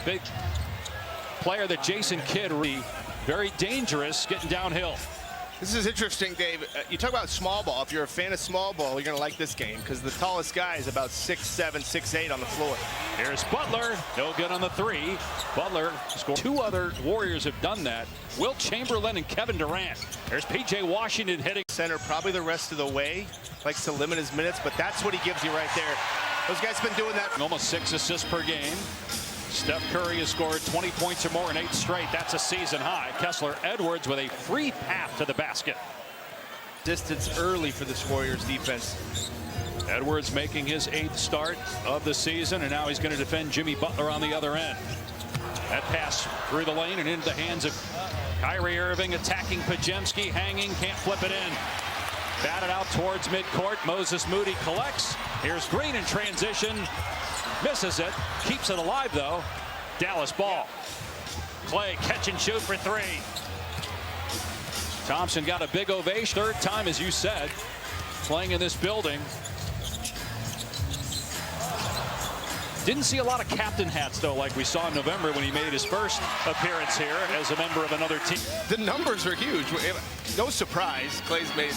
big player that Jason Kidd, very dangerous getting downhill. This is interesting, Dave. You talk about small ball. If you're a fan of small ball, you're going to like this game because the tallest guy is about 6'7", 6'8" on the floor. Here's Butler. No good on the three. Butler scored. Two other Warriors have done that. Wilt Chamberlain and Kevin Durant. There's P.J. Washington hitting. Center probably the rest of the way. Likes to limit his minutes, but that's what he gives you right there. Those guys have been doing that. Almost 6 assists per game. Steph Curry has scored 20 points or more in 8 straight. That's a season high. Kessler Edwards with a free path to the basket. Distance early for this Warriors defense. Edwards making his 8th start of the season, and now he's going to defend Jimmy Butler on the other end. That pass through the lane and into the hands of Kyrie Irving, attacking Podziemski, hanging, can't flip it in. Batted out towards midcourt. Moses Moody collects. Here's Green in transition. Misses it. Keeps it alive, though. Dallas ball. Clay catch and shoot for 3. Thompson got a big ovation. 3rd time, as you said, playing in this building. Didn't see a lot of captain hats, though, like we saw in November when he made his first appearance here as a member of another team. The numbers are huge. No surprise, Clay's made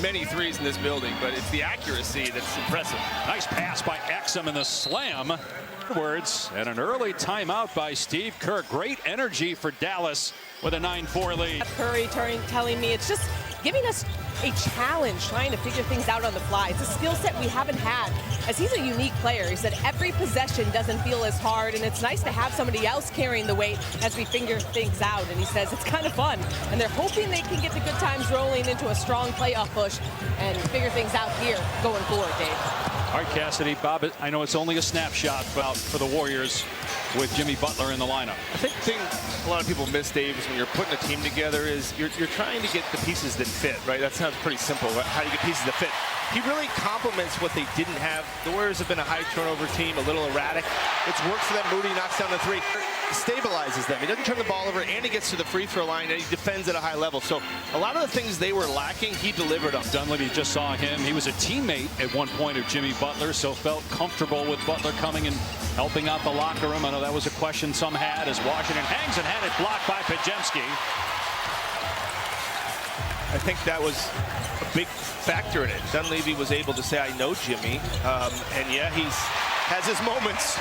many threes in this building, but it's the accuracy that's impressive. Nice pass by Exum and the slam. Words and an early timeout by Steve Kerr. Great energy for Dallas with a 9-4 lead. Curry telling me it's just giving us a challenge, trying to figure things out on the fly. It's a skill set we haven't had, as he's a unique player. He said every possession doesn't feel as hard, and it's nice to have somebody else carrying the weight as we figure things out. And he says it's kind of fun, and they're hoping they can get the good times rolling into a strong playoff push and figure things out here going forward, Dave. All right, Cassidy, Bob, I know it's only a snapshot out for the Warriors with Jimmy Butler in the lineup. I think the thing a lot of people miss, Dave, is when you're putting a team together is you're trying to get the pieces that fit, right? That sounds pretty simple, right? How do you get pieces that fit? He really complements what they didn't have. The Warriors have been a high turnover team, a little erratic. It's worked for them. Moody knocks down the 3. Stabilizes them. He doesn't turn the ball over, and he gets to the free throw line, and he defends at a high level. So a lot of the things they were lacking, he delivered on. Dunleavy just saw him. He was a teammate at one point of Jimmy Butler, so felt comfortable with Butler coming and helping out the locker room. I know that was a question some had as Washington hangs and had it blocked by Podziemski. I think that was a big factor in it. Dunleavy was able to say, I know Jimmy, and yeah, he's has his moments,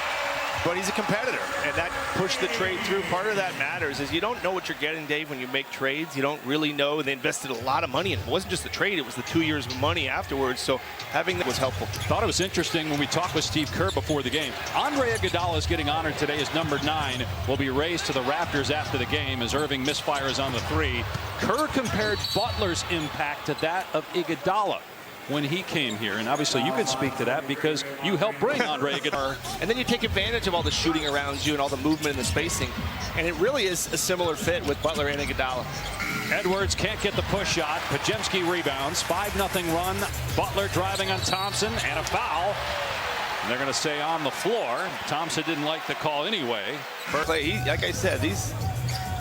but he's a competitor, and that pushed the trade through. Part of that matters is you don't know what you're getting, Dave, when you make trades. You don't really know. They invested a lot of money, and it wasn't just the trade, it was the 2 years of money afterwards, so having that was helpful. Thought it was interesting when we talked with Steve Kerr before the game. Andre Iguodala is getting honored today as number 9. Will be raised to the Raptors after the game as Irving misfires on the 3. Kerr compared Butler's impact to that of Iguodala when he came here, and obviously you can speak to that because you helped bring Andre Iguodala. And then you take advantage of all the shooting around you and all the movement and the spacing, and it really is a similar fit with Butler and Iguodala. Edwards can't get the push shot. Podziemski rebounds. 5-0 run. Butler driving on Thompson, and a foul. And they're going to say on the floor. Thompson didn't like the call anyway. Clay, like I said,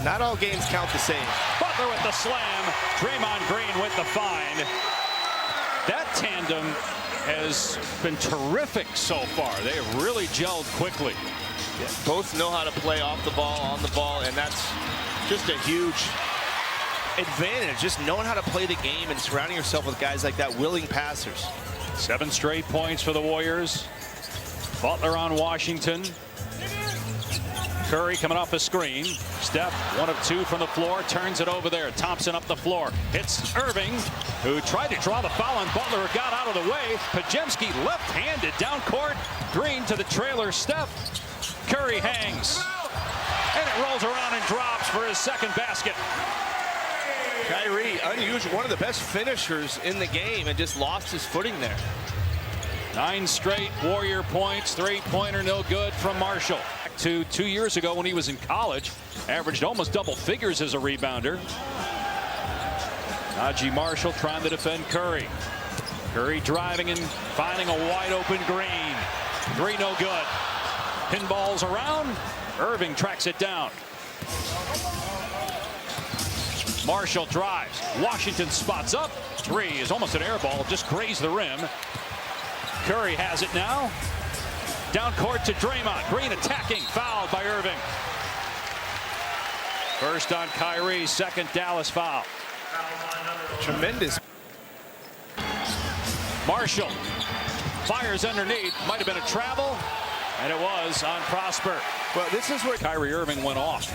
not all games count the same. Butler with the slam. Draymond Green with the find. That tandem has been terrific so far. They have really gelled quickly. Yeah, both know how to play off the ball, on the ball, and that's just a huge advantage. Just knowing how to play the game and surrounding yourself with guys like that, willing passers. 7 straight points for the Warriors. Butler on Washington. Curry coming off a screen. Steph, 1 of 2 from the floor, turns it over there. Thompson up the floor. Hits Irving, who tried to draw the foul on Butler, got out of the way. Podziemski left-handed down court. Green to the trailer. Steph. Curry hangs. And it rolls around and drops for his 2nd basket. Kyrie, unusual, one of the best finishers in the game, and just lost his footing there. 9 straight Warrior points. 3-pointer no good from Marshall. To 2 years ago when he was in college, averaged almost double figures as a rebounder. Najee Marshall trying to defend Curry. Curry driving and finding a wide open Green. 3 no good. Pinballs around. Irving tracks it down. Marshall drives. Washington spots up. 3 is almost an air ball. Just grazed the rim. Curry has it now. Down court to Draymond. Green attacking. Fouled by Irving. First on Kyrie. Second Dallas foul. Tremendous. Marshall fires underneath. Might have been a travel. And it was on Prosper. Well, this is where Kyrie Irving went off.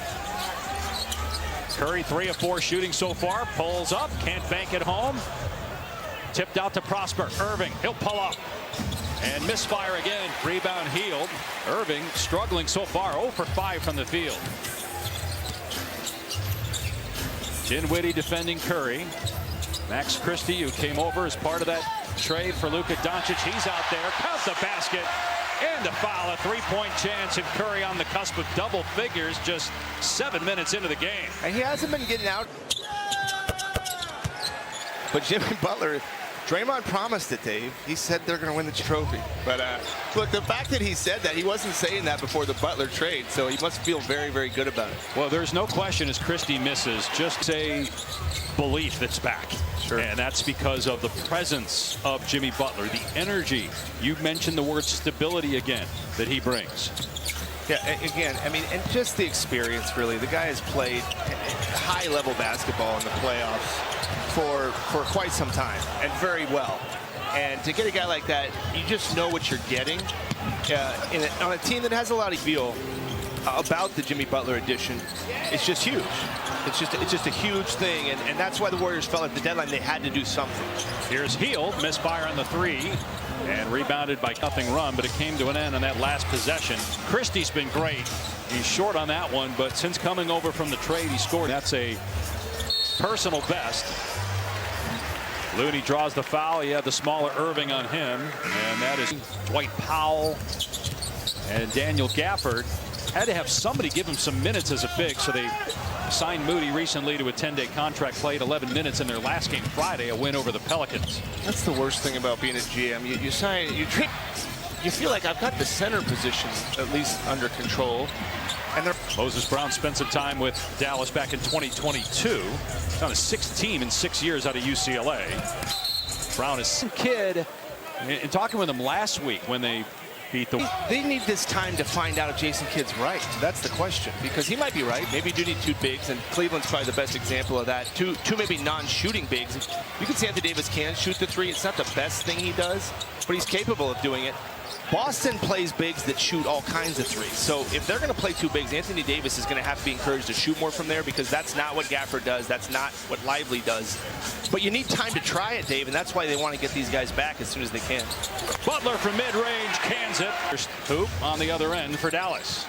Curry 3 of 4 shooting so far. Pulls up. Can't bank it home. Tipped out to Prosper. Irving. He'll pull up. And misfire again. Rebound Hield. Irving struggling so far. 0 for 5 from the field. Dinwiddie defending Curry. Max Christie, who came over as part of that trade for Luka Doncic. He's out there. Count the basket. And a foul. A three-point chance. And Curry on the cusp of double figures just 7 minutes into the game. And he hasn't been getting out. But Jimmy Butler, Draymond promised it, Dave. He said they're going to win the trophy. But look, the fact that he said that, he wasn't saying that before the Butler trade, so he must feel very, very good about it. Well, there's no question as Christie misses, just a belief that's back. Sure. And that's because of the presence of Jimmy Butler, the energy. You mentioned the word stability again that he brings. Yeah, again, I mean, and just the experience, really. The guy has played high-level basketball in the playoffs for quite some time, and very well. And to get a guy like that, you just know what you're getting on a team that has a lot of feel about the Jimmy Butler addition. It's just huge. It's just a huge thing, and that's why the Warriors felt at the deadline they had to do something. Here's Hield, misfire on the three, and rebounded by nothing run, but it came to an end on that last possession. Christie's been great. He's short on that one, but since coming over from the trade, he scored. That's a personal best. Looney draws the foul. He had the smaller Irving on him, and that is Dwight Powell and Daniel Gafford. Had to have somebody give him some minutes as a big, so they signed Moody recently to a 10-day contract, played 11 minutes in their last game Friday, a win over the Pelicans. That's the worst thing about being a GM. You feel like I've got the center position at least under control. And Moses Brown spent some time with Dallas back in 2022. He's on a 6th team in 6 years out of UCLA. Brown is some kid. And talking with him last week when they beat the... They need this time to find out if Jason Kidd's right. That's the question. Because he might be right. Maybe you do need 2 bigs, and Cleveland's probably the best example of that. Two maybe non-shooting bigs. You can see Anthony Davis can shoot the 3. It's not the best thing he does, but he's capable of doing it. Boston plays bigs that shoot all kinds of 3s. So if they're going to play 2 bigs, Anthony Davis is going to have to be encouraged to shoot more from there, because that's not what Gafford does. That's not what Lively does. But you need time to try it, Dave, and that's why they want to get these guys back as soon as they can. Butler from mid-range cans it. Hoop on the other end for Dallas.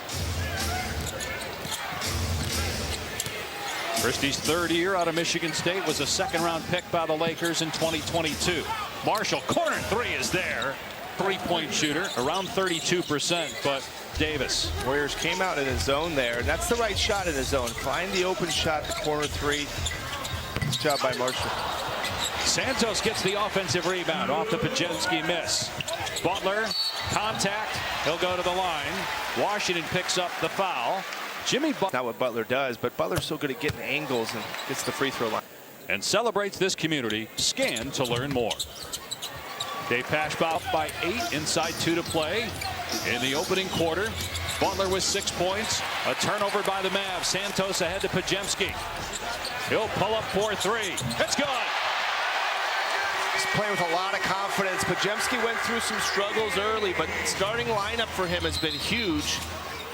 Christie's 3rd year out of Michigan State, was a 2nd-round pick by the Lakers in 2022. Marshall, corner 3 is there. 3-point shooter, around 32%, but Davis. Warriors came out in a zone there, and that's the right shot in a zone. Find the open shot, the corner 3. Good job by Marshall. Santos gets the offensive rebound off the Pajemski miss. Butler, contact, he'll go to the line. Washington picks up the foul. Jimmy Butler. Not what Butler does, but Butler's so good at getting angles and gets the free throw line. And celebrates this community. Scan to learn more. Dave Pashbal by 8, inside 2 to play in the opening quarter. Butler with 6 points. A turnover by the Mavs. Santos ahead to Pajemski. He'll pull up 4-3. It's good. He's playing with a lot of confidence. Pajemski went through some struggles early, but starting lineup for him has been huge.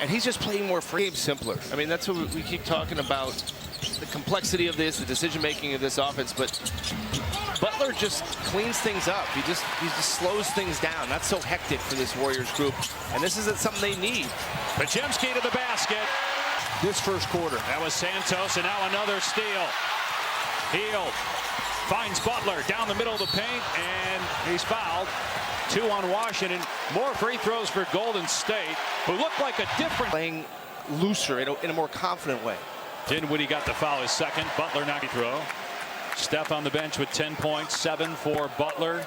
And he's just playing more free, simpler. I mean, that's what we keep talking about. The complexity of this, the decision-making of this offense, but Butler just cleans things up. He just slows things down. Not so hectic for this Warriors group, and this isn't something they need. Pajemski to the basket. This first quarter. That was Santos, and now another steal. Hield finds Butler down the middle of the paint, and he's fouled. 2 on Washington. More free throws for Golden State, who look like a different... Playing looser in a more confident way. Dinwiddie got the foul, his 2nd. Butler not throw. Steph on the bench with 10 points, 7 for Butler.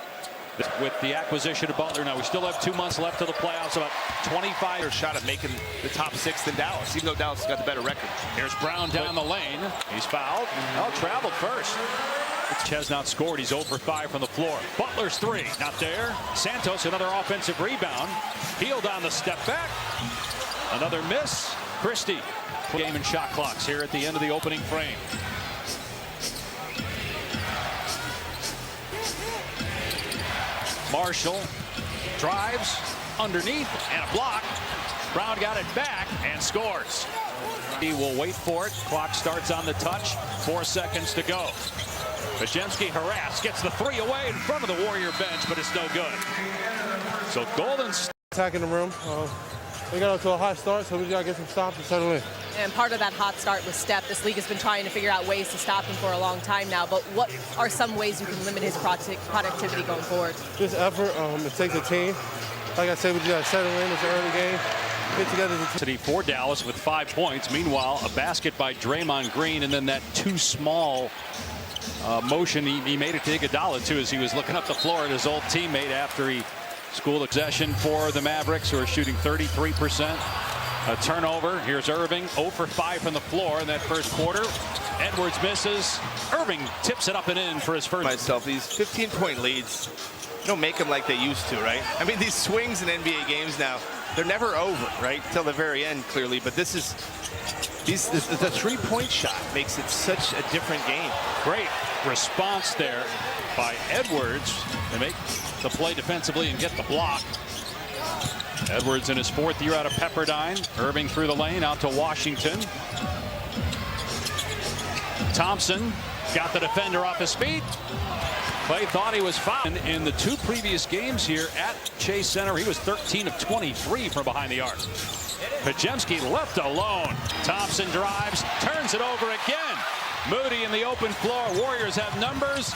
With the acquisition of Butler, now we still have 2 months left of the playoffs. About 25 shot at making the top 6 in Dallas, even though Dallas has got the better record. Here's Brown down the lane. He's fouled. Oh, traveled first. Chesnut scored. He's 0 for 5 from the floor. Butler's three, not there. Santos, another offensive rebound. Healed on the step back. Another miss. Christie. Game and shot clocks here at the end of the opening frame. Marshall drives underneath and a block. Brown got it back and scores. He will wait for it. Clock starts on the touch. 4 seconds to go. Pajemski harassed, gets the three away in front of the Warrior bench, but it's no good. So Golden State attacking the rim. We got off to a hot start, so we got to get some stops and settle in. And part of that hot start was Steph. This league has been trying to figure out ways to stop him for a long time now. But what are some ways you can limit his productivity going forward? Just effort. It takes a team. Like I said, we just got to settle in. It's an early game. Get together as a team. For Dallas with 5 points. Meanwhile, a basket by Draymond Green, and then that too small motion he made it to Iguodala too, as he was looking up the floor at his old teammate after he schooled possession for the Mavericks, who are shooting 33%. A turnover. Here's Irving, 0 for 5 from the floor in that first quarter. Edwards misses. Irving tips it up and in for his first. Myself, these 15-point leads don't make them like they used to, right? I mean, these swings in NBA games now, they're never over, right? Till the very end, clearly. But this is the three-point shot makes it such a different game. Great response there by Edwards to make the play defensively and get the block. Edwards in his 4th year out of Pepperdine. Irving through the lane out to Washington. Thompson got the defender off his feet. Clay thought he was fine. In the 2 previous games here at Chase Center, he was 13 of 23 from behind the arc. Pajemski left alone. Thompson drives, turns it over again. Moody in the open floor. Warriors have numbers.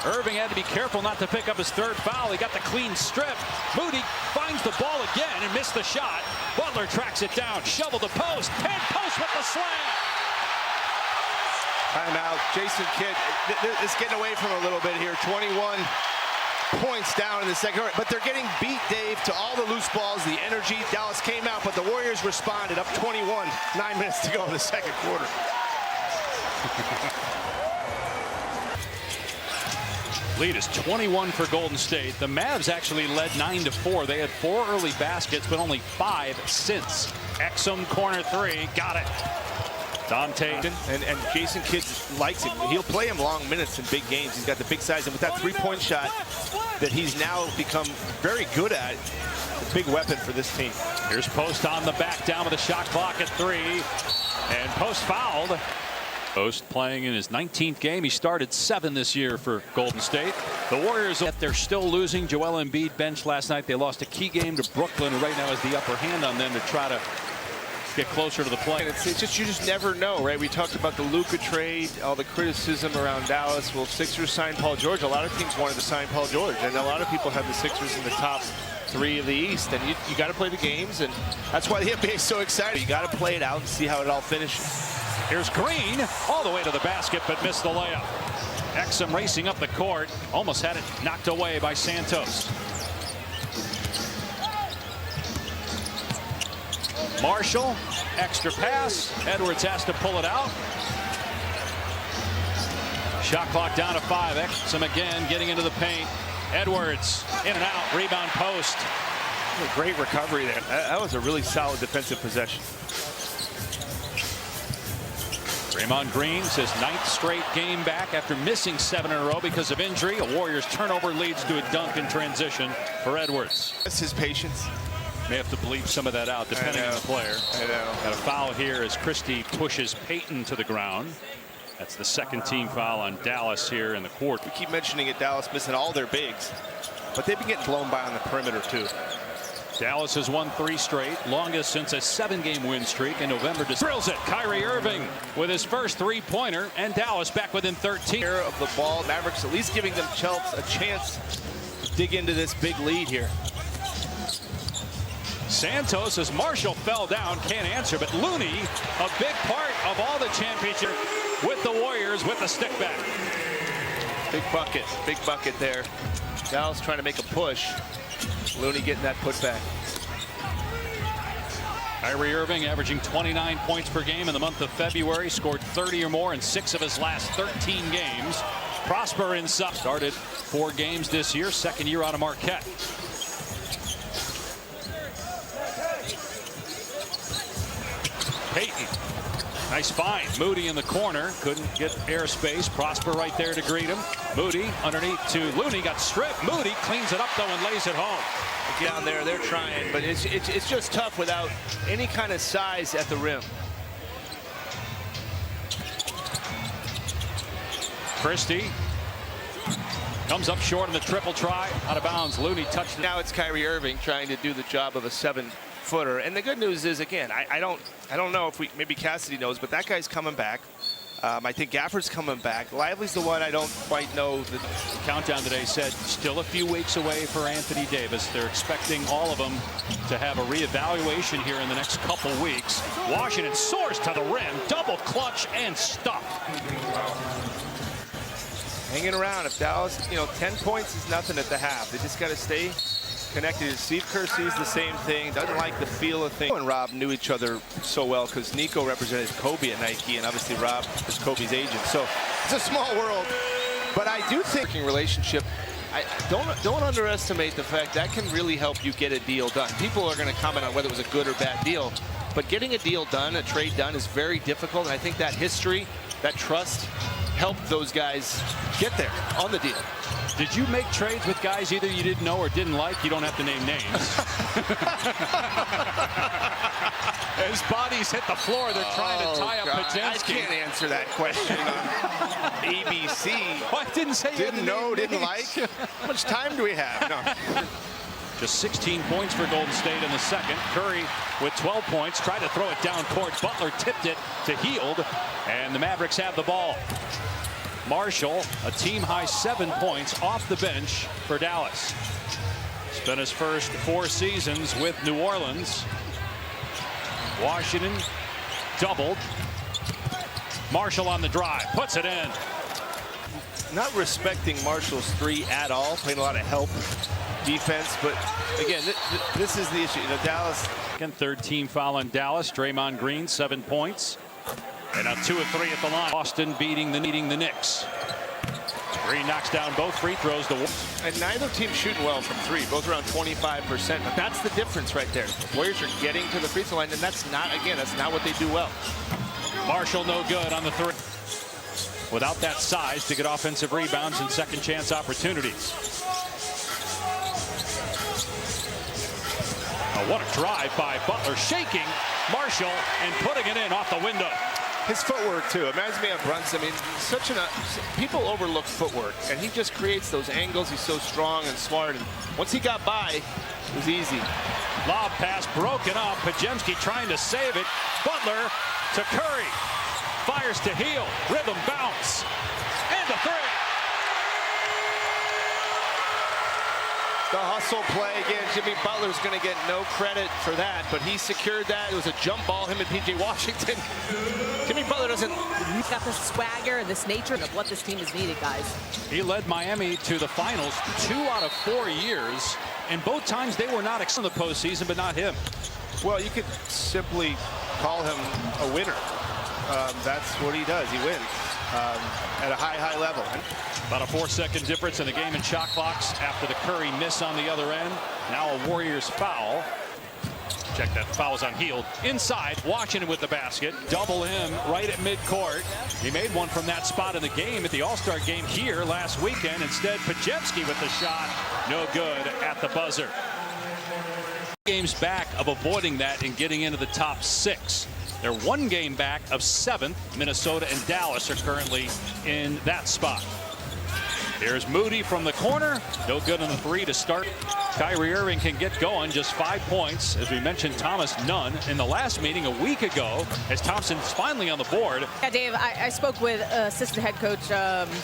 Irving had to be careful not to pick up his 3rd foul. He got the clean strip. Moody finds the ball again and missed the shot. Butler tracks it down. Shovel the post. And post with the slam. Timeout. Jason Kidd is getting away from a little bit here. 21 points down in the second quarter. But they're getting beat, Dave, to all the loose balls, the energy. Dallas came out, but the Warriors responded up 21. 9 minutes to go in the second quarter. Lead is 21 for Golden State. The Mavs actually led 9-4. They had 4 early baskets, but only 5 since. Exum corner 3, got it. Dante. And Jason Kidd likes him. He'll play him long minutes in big games. He's got the big size, and with that 3-point shot that he's now become very good at, a big weapon for this team. Here's Post on the back down with a shot clock at 3. And Post fouled. Post playing in his 19th game. He started 7 this year for Golden State. The Warriors, they're still losing. Joel Embiid benched last night. They lost a key game to Brooklyn, who right now has the upper hand on them to try to get closer to the play. It's just, you just never know, right? We talked about the Luka trade, all the criticism around Dallas. Well, Sixers signed Paul George. A lot of teams wanted to sign Paul George, and a lot of people have the Sixers in the top 3 of the East. And you got to play the games, and that's why the NBA is so excited. You got to play it out and see how it all finishes. Here's Green all the way to the basket, but missed the layup. Exum racing up the court, almost had it knocked away by Santos. Marshall, extra pass. Edwards has to pull it out. Shot clock down to 5. Exum again getting into the paint. Edwards in and out, rebound Post. A great recovery there. That was a really solid defensive possession. Draymond Green's his 9th straight game back after missing 7 in a row because of injury. A Warriors turnover leads to a dunk in transition for Edwards. That's his patience. May have to bleep some of that out depending on the player. I know. Got a foul here as Christie pushes Payton to the ground. That's the 2nd team foul on Dallas here in the quarter. We keep mentioning it, Dallas missing all their bigs, but they've been getting blown by on the perimeter too. Dallas has won 3 straight, longest since a 7-game win streak in November. Drills it. Kyrie Irving with his first 3-pointer, and Dallas back within 13. Of the ball, Mavericks at least giving themselves a chance to dig into this big lead here. Santos, as Marshall fell down, can't answer, but Looney, a big part of all the championship with the Warriors with the stick back. Big bucket there. Dallas trying to make a push. Looney getting that putback. Kyrie Irving averaging 29 points per game in the month of February, scored 30 or more in 6 of his last 13 games. Prosper inside. Started 4 games this year, second year out of Marquette. Payton. Nice find. Moody in the corner. Couldn't get airspace. Prosper right there to greet him. Moody underneath to Looney. Got stripped. Moody cleans it up, though, and lays it home. Down there, they're trying, but it's just tough without any kind of size at the rim. Christie comes up short on the triple try. Out of bounds. Looney touched it. Now it's Kyrie Irving trying to do the job of a 7-footer. And the good news is, again, I don't know if maybe Cassidy knows, but that guy's coming back. I think Gafford's coming back. Lively's the one I don't quite know. The countdown today said still a few weeks away for Anthony Davis. They're expecting all of them to have a reevaluation here in the next couple weeks. Washington soars to the rim, double clutch and stuff. Hanging around. If Dallas, 10 points is nothing at the half. They just got to stay connected. Steve Kerr sees the same thing, doesn't like the feel of things. And Rob knew each other so well because Nico represented Kobe at Nike, and obviously Rob is Kobe's agent. So it's a small world, but I do think relationship. I don't underestimate the fact that can really help you get a deal done. People are going to comment on whether it was a good or bad deal, but getting a deal done, a trade done, is very difficult. And I think that history, that trust, helped those guys get there on the deal. Did you make trades with guys either you didn't know or didn't like? You don't have to name names. As bodies hit the floor, they're trying to tie up Pajemski. I can't answer that question on ABC. Oh, I didn't say didn't know, didn't like. How much time do we have? No. Just 16 points for Golden State in the second. Curry with 12 points. Tried to throw it down court. Butler tipped it to Hield, and the Mavericks have the ball. Marshall, a team-high 7 points off the bench for Dallas. Spent his first 4 seasons with New Orleans. Washington doubled. Marshall on the drive, puts it in. Not respecting Marshall's 3 at all, playing a lot of help defense, but again, this is the issue. Dallas. Third team foul on Dallas. Draymond Green, 7 points. And now 2 of 3 at the line. Boston beating the Knicks. Green knocks down both free throws. And neither team shooting well from 3, both around 25%. But that's the difference right there. The Warriors are getting to the free throw line, and that's not what they do well. Marshall no good on the 3. Without that size to get offensive rebounds and second chance opportunities. Oh, what a drive by Butler, shaking Marshall and putting it in off the window. His footwork too. It reminds me of Brunson. I mean, people overlook footwork, and he just creates those angles. He's so strong and smart. And once he got by, it was easy. Lob pass broken up. Pajemski trying to save it. Butler to Curry. Fires to Hield. Rhythm bounce. And a 3. The hustle play again. Jimmy Butler's going to get no credit for that, but he secured that. It was a jump ball, him and P.J. Washington. Jimmy Butler doesn't. He's got this swagger and this nature of what this team has needed, guys. He led Miami to the finals 2 out of 4 years, and both times they were not in the postseason, but not him. Well, you could simply call him a winner. That's what he does. He wins at a high level. About a 4-second difference in the game in shot clocks after the Curry miss on the other end. Now a Warriors foul. Check that. Foul's on Hield. Inside, Washington with the basket. Double him right at midcourt. He made one from that spot in the game at the All-Star game here last weekend. Instead, Pajemski with the shot. No good at the buzzer. Games back of avoiding that and getting into the top 6. They're 1 game back of 7th. Minnesota and Dallas are currently in that spot. Here's Moody from the corner. No good on the 3 to start. Kyrie Irving can get going, just 5 points. As we mentioned, Thomas none in the last meeting a week ago, as Thompson's finally on the board. Yeah, Dave, I spoke with assistant head coach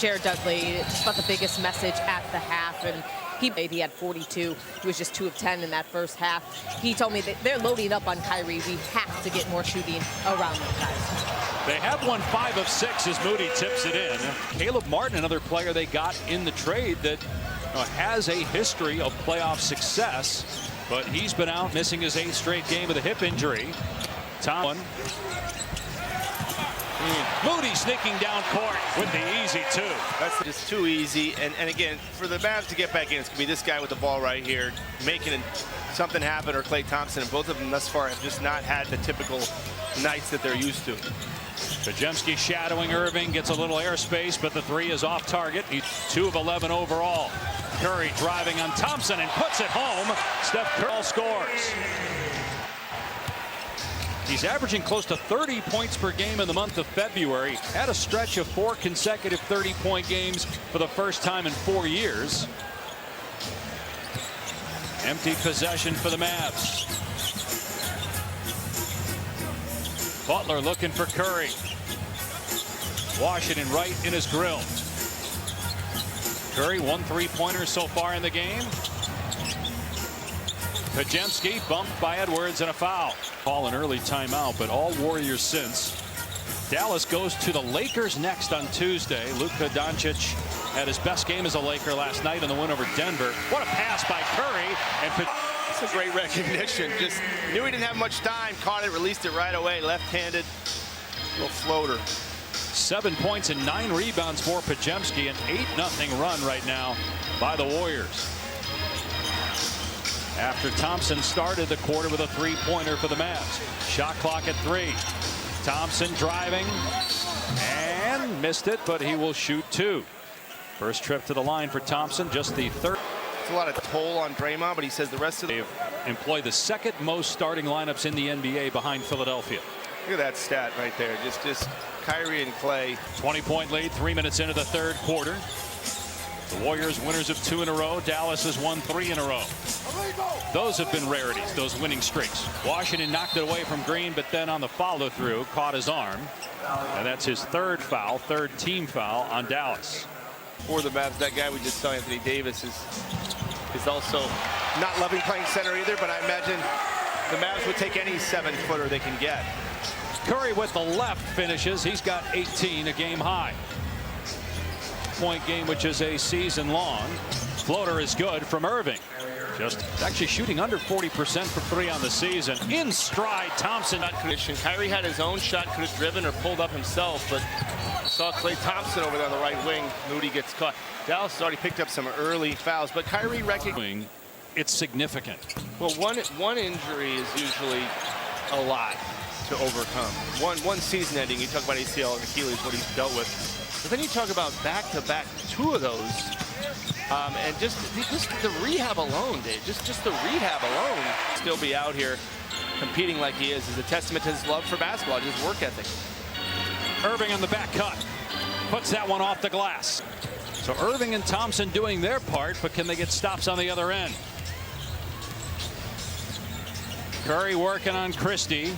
Jared Dudley just about the biggest message at the half, and he had 42. He was just 2 of 10 in that first half. He told me that they're loading up on Kyrie. We have to get more shooting around them guys. They have won 5 of 6 as Moody tips it in. Caleb Martin, another player they got in the trade that has a history of playoff success, but he's been out missing his 8th straight game with a hip injury. Tom. Moody sneaking down court with the easy two. That's just too easy. And again, for the Mavs to get back in, it's going to be this guy with the ball right here, making something happen, or Klay Thompson. And both of them thus far have just not had the typical nights that they're used to. Pajemski shadowing Irving, gets a little airspace, but the three is off target. He's 2 of 11 overall. Curry driving on Thompson and puts it home. Steph Curry scores. He's averaging close to 30 points per game in the month of February. Had a stretch of 4 consecutive 30-point games for the first time in 4 years. Empty possession for the Mavs. Butler looking for Curry. Washington right in his grill. Curry 1 3-pointer so far in the game. Pajemski bumped by Edwards and a foul. Call an early timeout, but all Warriors since. Dallas goes to the Lakers next on Tuesday. Luka Doncic had his best game as a Laker last night in the win over Denver. What a pass by Curry. And That's a great recognition. Just knew he didn't have much time, caught it, released it right away, left-handed, little floater. 7 points and 9 rebounds for Pajemski. An 8-0 run right now by the Warriors. After Thompson started the quarter with a 3-pointer for the Mavs. Shot clock at 3. Thompson driving and missed it, but he will shoot 2. First trip to the line for Thompson, just the third. It's a lot of toll on Draymond, but he says the rest of They've employed the second most starting lineups in the NBA behind Philadelphia. Look at that stat right there. Just Kyrie and Klay. 20-point lead, 3 minutes into the third quarter. The Warriors winners of 2 in a row. Dallas has won 3 in a row. Those have been rarities, those winning streaks. Washington knocked it away from Green, but then on the follow-through, caught his arm. And that's his third foul, third team foul on Dallas. For the Mavs, that guy we just saw, Anthony Davis, is also not loving playing center either, but I imagine the Mavs would take any 7-footer they can get. Curry with the left finishes. He's got 18, a game high. Point game, which is a season long. Floater is good from Irving. Just actually shooting under 40% for 3 on the season. In stride, Thompson. Kyrie had his own shot, could have driven or pulled up himself, but saw Klay Thompson over there on the right wing. Moody gets caught. Dallas has already picked up some early fouls, but Kyrie recognizing it's significant. Well, one injury is usually a lot to overcome. One season ending, you talk about ACL and Achilles, what he's dealt with. But then you talk about back-to-back 2 of those. And just the rehab alone, Dave, just the rehab alone, still be out here competing like he is a testament to his love for basketball, his work ethic. Irving on the back cut. Puts that one off the glass. So Irving and Thompson doing their part, but can they get stops on the other end? Curry working on Christie.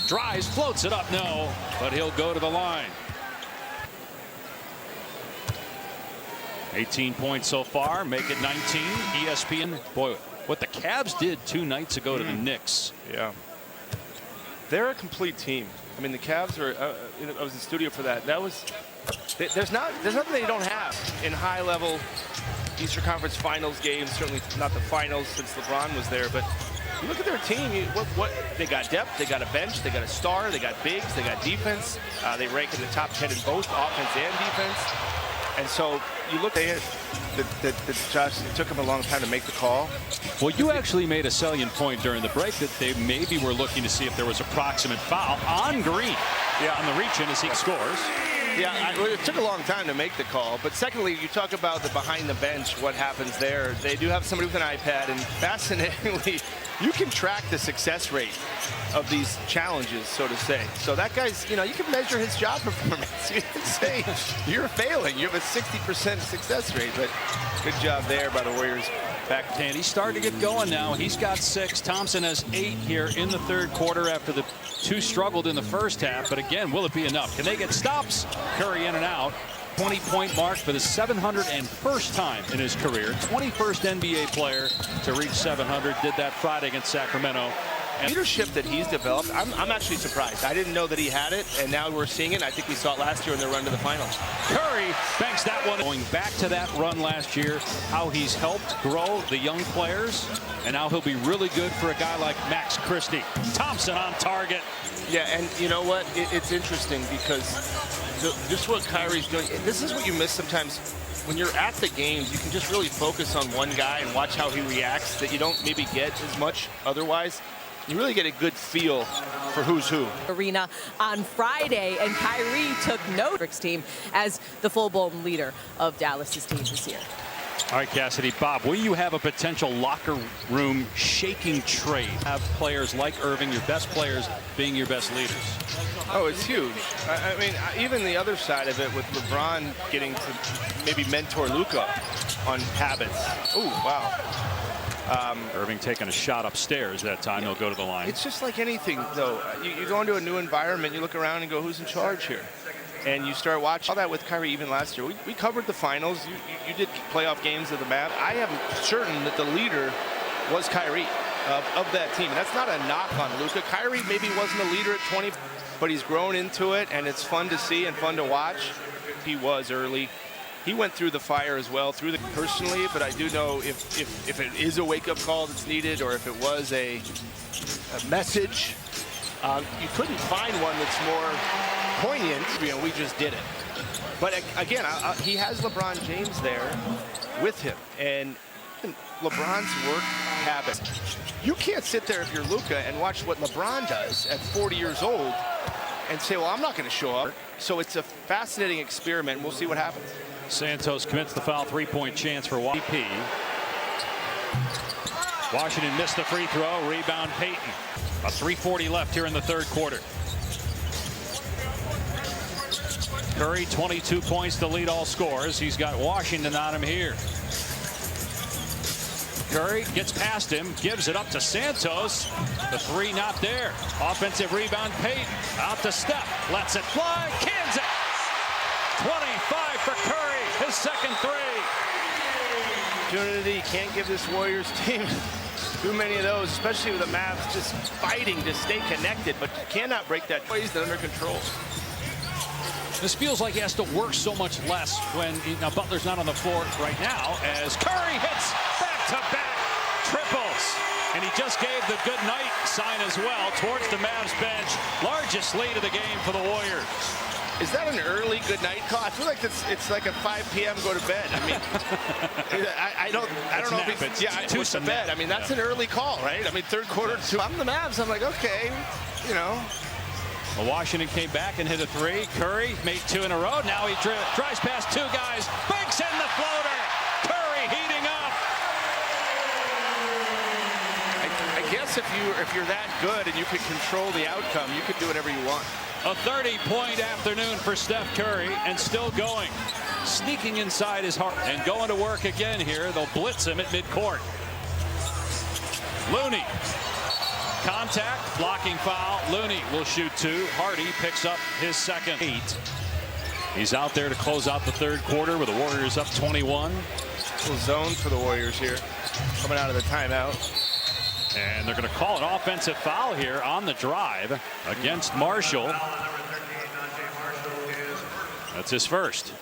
Drives, floats it up, no, but he'll go to the line. 18 points so far, make it 19. ESPN, boy, what the Cavs did 2 nights ago to the Knicks. Yeah. They're a complete team. I mean, the Cavs are, I was in the studio for that. There's nothing they don't have in high-level Eastern Conference Finals games, certainly not the finals since LeBron was there, but you look at their team, what they got depth, they got a bench, they got a star, they got bigs, they got defense. They rank in the top 10 in both offense and defense. And so you look at Josh, it took him a long time to make the call. Well, you actually made a salient point during the break that they maybe were looking to see if there was a proximate foul on Green. Yeah, on the reach-in as he scores. Yeah, it took a long time to make the call. But secondly, you talk about the behind the bench, what happens there. They do have somebody with an iPad, and fascinatingly, you can track the success rate of these challenges, so to say. So that guy's, you can measure his job performance. You can say you're failing. You have a 60% success rate, but good job there by the Warriors. Back. And he's starting to get going now. He's got 6. Thompson has 8 here in the third quarter after the 2 struggled in the first half. But again, will it be enough? Can they get stops? Curry in and out. 20-point mark for the 701st time in his career. 21st NBA player to reach 700. Did that Friday against Sacramento. Leadership that he's developed, I'm actually surprised. I didn't know that he had it, and now we're seeing it. I think we saw it last year in their run to the finals. Curry banks that one. Going back to that run last year, how he's helped grow the young players, and now he'll be really good for a guy like Max Christie. Thompson on target. Yeah, and you know what? It's interesting because just what Kyrie's doing, this is what you miss sometimes. When you're at the games, you can just really focus on one guy and watch how he reacts that you don't maybe get as much otherwise. You really get a good feel for who's who. Arena on Friday, and Kyrie took note of Mavericks team as the full-blown leader of Dallas's team this year. All right, Cassidy. Bob, will you have a potential locker room shaking trade? Have players like Irving, your best players, being your best leaders? Oh, it's huge. I mean, even the other side of it with LeBron getting to maybe mentor Luka on habits. Oh, wow. Irving taking a shot upstairs that time. He'll go to the line. It's just like anything, though. You go into a new environment, you look around and go, who's in charge here? And you start watching all that with Kyrie even last year. We covered the finals. You did playoff games of the Mavs. I am certain that the leader was Kyrie of that team. And that's not a knock on Luka. Kyrie maybe wasn't a leader at 20, but he's grown into it, and it's fun to see and fun to watch. He was early. He went through the fire as well, personally, but I do know if it is a wake-up call that's needed, or if it was a message, you couldn't find one that's more poignant. You know, we just did it. But again, he has LeBron James there with him, and LeBron's work habit. You can't sit there if you're Luka and watch what LeBron does at 40 years old and say, well, I'm not going to show up. So it's a fascinating experiment, and we'll see what happens. Santos commits the foul. Three-point chance for WP. Washington missed the free throw. Rebound Payton. A 3:40 left here in the third quarter. Curry, 22 points to lead all scores. He's got Washington on him here. Curry gets past him, gives it up to Santos. The three not there. Offensive rebound, Payton. Out to Steph. Lets it fly. Kansas. 25 for Curry. His second three. Opportunity. Can't give this Warriors team too many of those, especially with the Mavs just fighting to stay connected, but cannot break that. He's under control. This feels like he has to work so much less when Butler's not on the floor right now, as Curry hits back-to-back triples. And he just gave the good night sign as well towards the Mavs bench. Largest lead of the game for the Warriors. Is that an early good night call? I feel like it's like a 5 p.m. go to bed. I mean, I don't know if it's what's the bed. I mean, that's an early call, right? I mean, third quarter, I'm the Mavs. I'm like, okay, you know. Well, Washington came back and hit a three. Curry made two in a row. Now he drives past two guys. Banks in the floater. Curry heating up. I guess if you're that good and you can control the outcome, you can do whatever you want. A 30-point afternoon for Steph Curry, and still going. Sneaking inside his heart and going to work again here. They'll blitz him at midcourt. Looney. Contact, blocking foul. Looney will shoot two. Hardy picks up his second. 8. He's out there to close out the third quarter with the Warriors up 21. Little zone for the Warriors here, coming out of the timeout. And they're going to call an offensive foul here on the drive against Marshall. That's his first.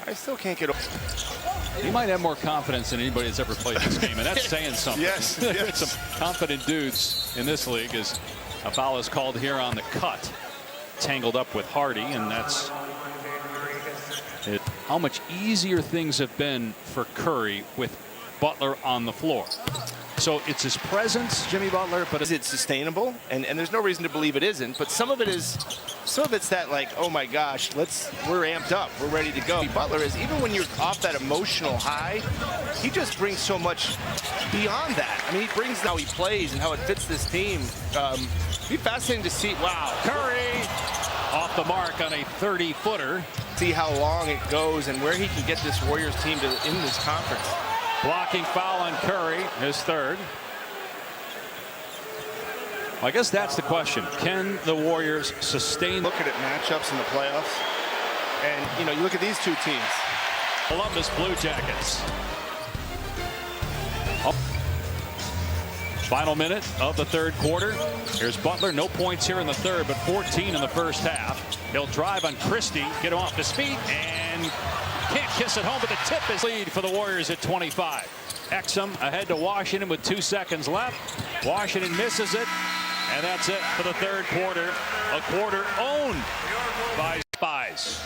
I still can't get over. He might have more confidence than anybody that's ever played this game, and that's saying something. Yes. Some confident dudes in this league, as a foul is called here on the cut. Tangled up with Hardy, and that's it. How much easier things have been for Curry with Butler on the floor. So it's his presence, Jimmy Butler, but is it sustainable? And there's no reason to believe it isn't. But some of it's that, like, oh my gosh, we're amped up, we're ready to go. Butler is, even when you're off that emotional high, he just brings so much beyond that. I mean, he brings how he plays and how it fits this team. It'd be fascinating to see. Wow, Curry off the mark on a 30-footer. See how long it goes and where he can get this Warriors team to in this conference. Blocking foul on Curry, his third. I guess that's the question. Can the Warriors sustain? Looking at matchups in the playoffs, and you look at these two teams. Columbus Blue Jackets. Final minute of the third quarter. Here's Butler. No points here in the third, but 14 in the first half. He'll drive on Christie, get him off his feet, and can't kiss it home, but the tip is lead for the Warriors at 25. Exum ahead to Washington with 2 seconds left. Washington misses it, and that's it for the third quarter. A quarter owned by Spies.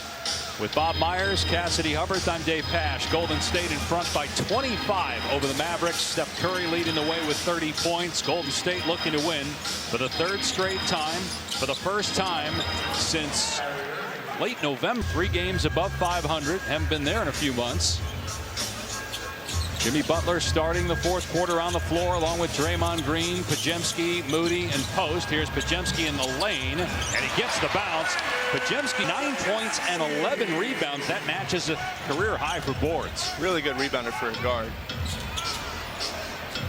With Bob Myers, Cassidy Hubbard, I'm Dave Pash. Golden State in front by 25 over the Mavericks. Steph Curry leading the way with 30 points. Golden State looking to win for the third straight time. For the first time since late November. 3 games above 500. Haven't been there in a few months. Jimmy Butler starting the fourth quarter on the floor along with Draymond Green, Podziemski, Moody, and Post. Here's Podziemski in the lane, and he gets the bounce. Podziemski 9 points and 11 rebounds. That matches a career high for boards. Really good rebounder for a guard.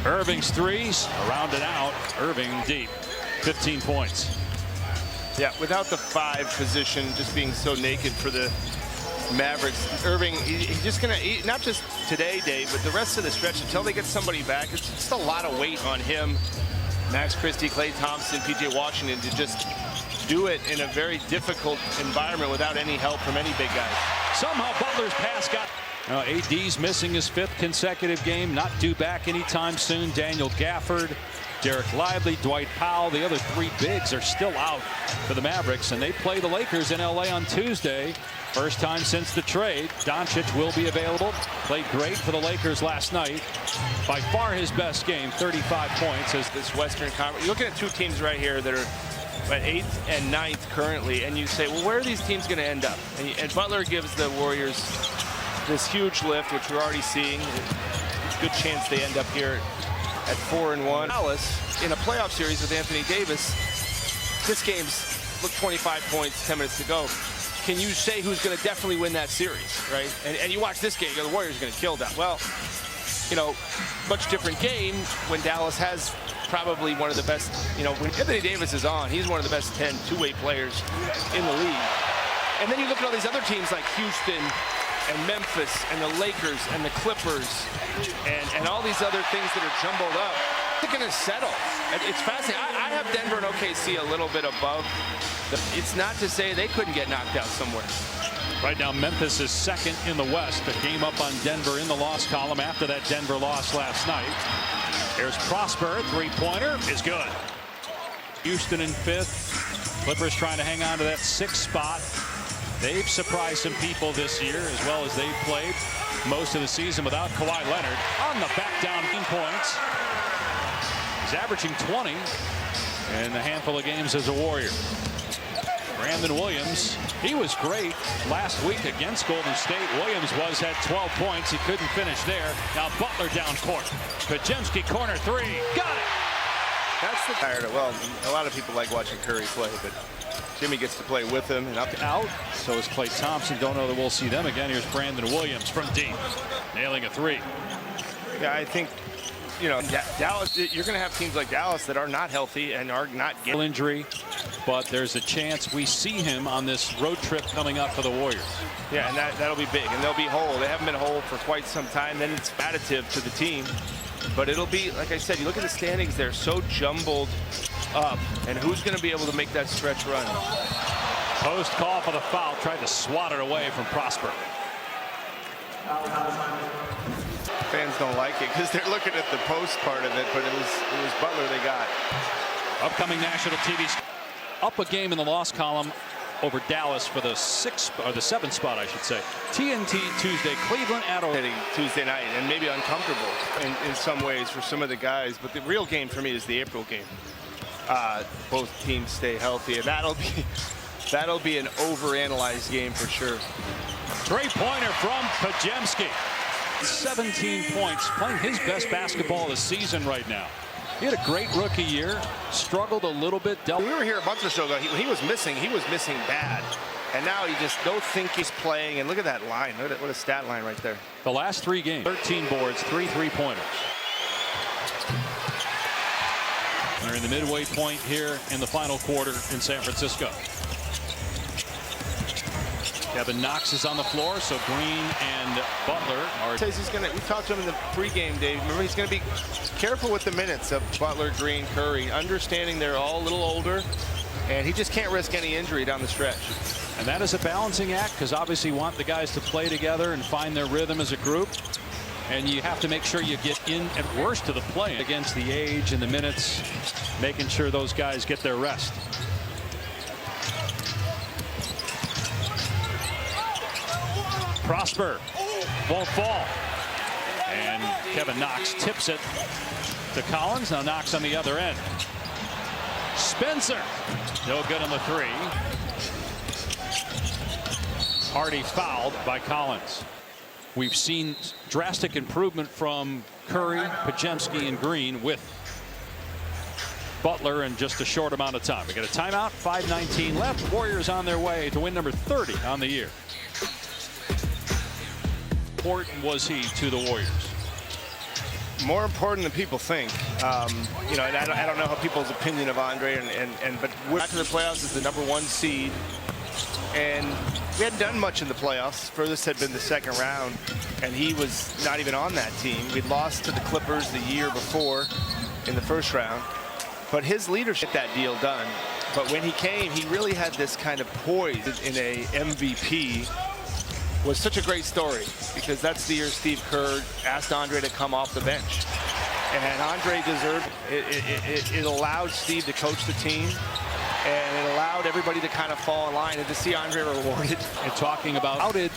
Irving's threes around and out. Irving deep, 15 points. Yeah, without the 5 position just being so naked for the Mavericks, Irving, he's just going to, not just today, Dave, but the rest of the stretch until they get somebody back. It's just a lot of weight on him, Max Christie, Klay Thompson, P.J. Washington, to just do it in a very difficult environment without any help from any big guys. Somehow Butler's pass got... AD's missing his 5th consecutive game, not due back anytime soon. Daniel Gafford, Derek Lively, Dwight Powell, the other 3 bigs are still out for the Mavericks, and they play the Lakers in LA on Tuesday. First time since the trade. Doncic will be available. Played great for the Lakers last night. By far his best game, 35 points. As this Western Conference, you're looking at 2 teams right here that are at 8th and 9th currently, and you say, well, where are these teams going to end up? And Butler gives the Warriors this huge lift, which we're already seeing. Good chance they end up here at 4-1. Dallas in a playoff series with Anthony Davis. This game's look 25 points, 10 minutes to go. Can you say who's going to definitely win that series, right? And you watch this game, the Warriors are going to kill that. Well, you know, much different game when Dallas has probably one of the best, you know, when Anthony Davis is on, he's one of the best 10 two-way players in the league. And then you look at all these other teams like Houston and Memphis and the Lakers and the Clippers and all these other things that are jumbled up. They're going to settle. It's fascinating. I have Denver and OKC a little bit above. It's not to say they couldn't get knocked out somewhere. right now, Memphis is 2nd in the West. A game up on Denver in the loss column after that Denver loss last night. Here's Prosper. 3-pointer is good. Houston in 5th. Clippers trying to hang on to that 6th spot. They've surprised some people this year, as well as they've played most of the season without Kawhi Leonard. On the back down points. He's averaging 20 in a handful of games as a Warrior. Brandon Williams, he was great last week against Golden State. Williams had 12 points. He couldn't finish there. Now Butler down court. Podziemski corner 3. Got it. That's the tired of, well, a lot of people like watching Curry play, but Jimmy gets to play with him and up out. So is Klay Thompson. Don't know that we'll see them again. Here's Brandon Williams from deep, nailing a 3. Yeah, I think, you know, Dallas, you're going to have teams like Dallas that are not healthy and are not getting injury, but there's a chance we see him on this road trip coming up for the Warriors. Yeah, and that'll be big, and they'll be whole. They haven't been whole for quite some time. Then it's additive to the team. But it'll be, like I said, you look at the standings, they're so jumbled up. And who's going to be able to make that stretch run? Post call for the foul. Tried to swat it away from Prosper. Fans don't like it because they're looking at the post part of it, but it was Butler they got. Upcoming national TV. Up a game in the loss column over Dallas for the 6th or the 7th spot, I should say. TNT Tuesday, Cleveland at Tuesday night, and maybe uncomfortable in some ways for some of the guys. But the real game for me is the April game. Both teams stay healthy, and that'll be an overanalyzed game for sure. 3-pointer from Podziemski. 17 points, playing his best basketball of the season right now. He had a great rookie year, struggled a little bit. We were here a month or so ago. When he was missing bad. And now you just don't think he's playing. And look at that line. What a stat line right there. The last 3 games, 13 boards, 3 3-pointers. They're in the midway point here in the final quarter in San Francisco. Kevin Knox is on the floor, so Green and Butler are. Says he's gonna. We talked to him in the pregame, Dave. Remember, he's gonna be careful with the minutes of Butler, Green, Curry, understanding they're all a little older, and he just can't risk any injury down the stretch. And that is a balancing act, because obviously you want the guys to play together and find their rhythm as a group. And you have to make sure you get in at worst to the play against the age and the minutes, making sure those guys get their rest. Prosper won't fall. And Kevin Knox tips it to Collins. Now Knox on the other end. Spencer, no good on the three. Hardy fouled by Collins. We've seen drastic improvement from Curry, Pajemski, and Green with Butler in just a short amount of time. We got a timeout, 5:19 left. Warriors on their way to win number 30 on the year. Important was he to the Warriors? More important than people think. You know, and I don't know how people's opinion of Andre, but we're back to the playoffs as the #1 seed, and we hadn't done much in the playoffs. Furthest had been the second round, and he was not even on that team. We'd lost to the Clippers the year before in the first round, but his leadership got that deal done. But when he came, he really had this kind of poise in a MVP. Was such a great story, because that's the year Steve Kerr asked Andre to come off the bench, and Andre deserved it. It allowed Steve to coach the team, and it allowed everybody to kind of fall in line, and to see Andre rewarded. And talking about how did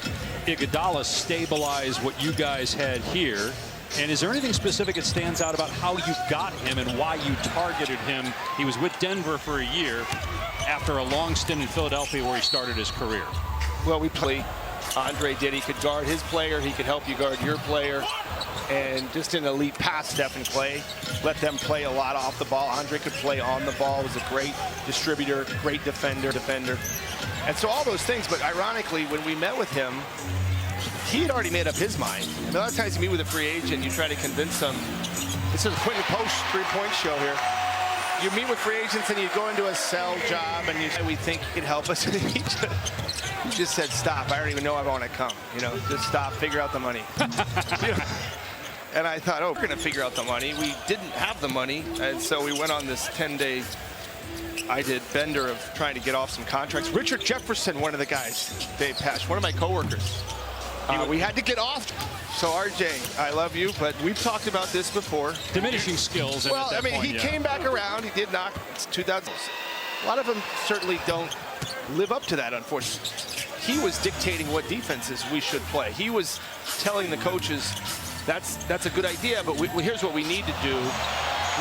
Iguodala stabilize what you guys had here, and is there anything specific that stands out about how you got him and why you targeted him? He was with Denver for a year after a long stint in Philadelphia where he started his career. Well, we play. Andre did. He could guard his player. He could help you guard your player. And just an elite pass step and play. Let them play a lot off the ball. Andre could play on the ball. Was a great distributor, great defender. And so all those things. But ironically, when we met with him, he had already made up his mind. And a lot of times you meet with a free agent, you try to convince them. This is a Quentin Post three-point show here. You meet with free agents and you go into a sell job and you say, we think you can help us. And he just said, stop. I don't even know I want to come. You know, just stop. Figure out the money. And I thought, oh, we're going to figure out the money. We didn't have the money. And so we went on this 10-day bender of trying to get off some contracts. Richard Jefferson, one of the guys, Dave Pash, one of my coworkers. We had to get off. So, RJ, I love you, but we've talked about this before. Diminishing skills. Well, I mean, he came back around. He did knock. It's 2000. A lot of them certainly don't live up to that, unfortunately. He was dictating what defenses we should play. He was telling the coaches, that's a good idea, but here's what we need to do.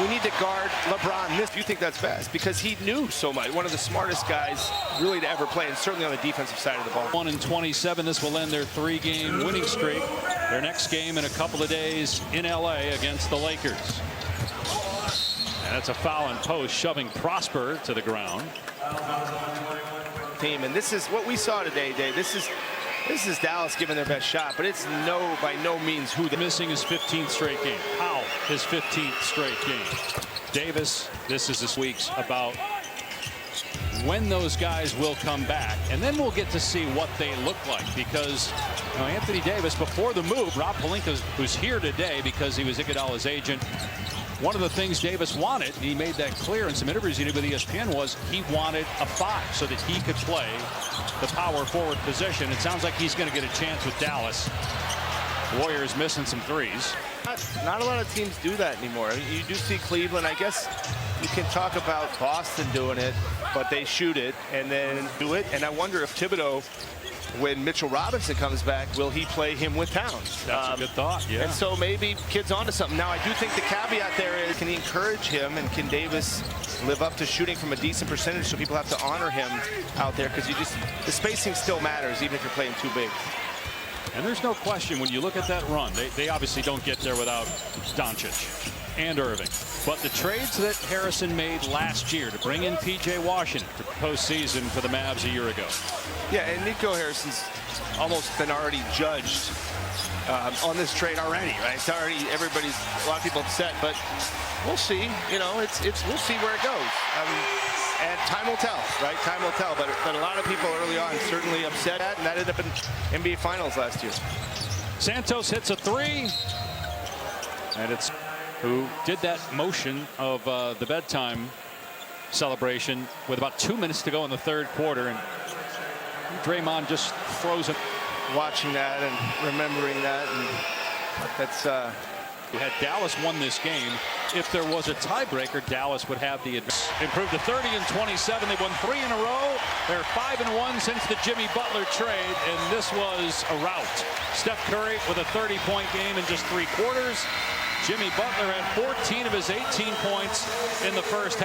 We need to guard LeBron. Do you think that's best? Because he knew so much. One of the smartest guys really to ever play, and certainly on the defensive side of the ball. 1-27. This will end their 3-game winning streak. Their next game in a couple of days in LA against the Lakers. And that's a foul in post, shoving Prosper to the ground. Team, and this is what we saw today, Dave. This is Dallas giving their best shot, but it's by no means who they're missing his 15th straight game. Powell, his 15th straight game. Davis, this is this week's about when those guys will come back, and then we'll get to see what they look like, because Anthony Davis, before the move, Rob Pelinka, who's here today because he was Iguodala's agent, one of the things Davis wanted, and he made that clear in some interviews he did with ESPN, was he wanted a 5 so that he could play the power forward position. It sounds like he's going to get a chance with Dallas. Warriors missing some threes. Not a lot of teams do that anymore. You do see Cleveland. I guess you can talk about Boston doing it, but they shoot it and then do it. And I wonder if Thibodeau, when Mitchell Robinson comes back, will he play him with Towns? That's a good thought, yeah. And so maybe kid's onto something. Now, I do think the caveat there is, can he encourage him, and can Davis live up to shooting from a decent percentage so people have to honor him out there? Because the spacing still matters, even if you're playing too big. And there's no question, when you look at that run, they obviously don't get there without Doncic and Irving. But the trades that Harrison made last year to bring in P.J. Washington for postseason for the Mavs a year ago. Yeah, and Nico Harrison's almost been already judged on this trade already, right? It's already, a lot of people upset, but we'll see. We'll see where it goes. And Time will tell, right? Time will tell. But a lot of people early on certainly upset at, and that ended up in NBA Finals last year. Santos hits a three. And it's who did that motion of the bedtime celebration with about 2 minutes to go in the third quarter. And Draymond just throws it. Watching that and remembering that, and that's Had Dallas won this game, if there was a tiebreaker, Dallas would have the advantage. Improved to 30 and 27. They won 3 in a row. They're 5-1 since the Jimmy Butler trade, and this was a rout. Steph Curry with a 30-point game in just 3 quarters. Jimmy Butler had 14 of his 18 points in the first half.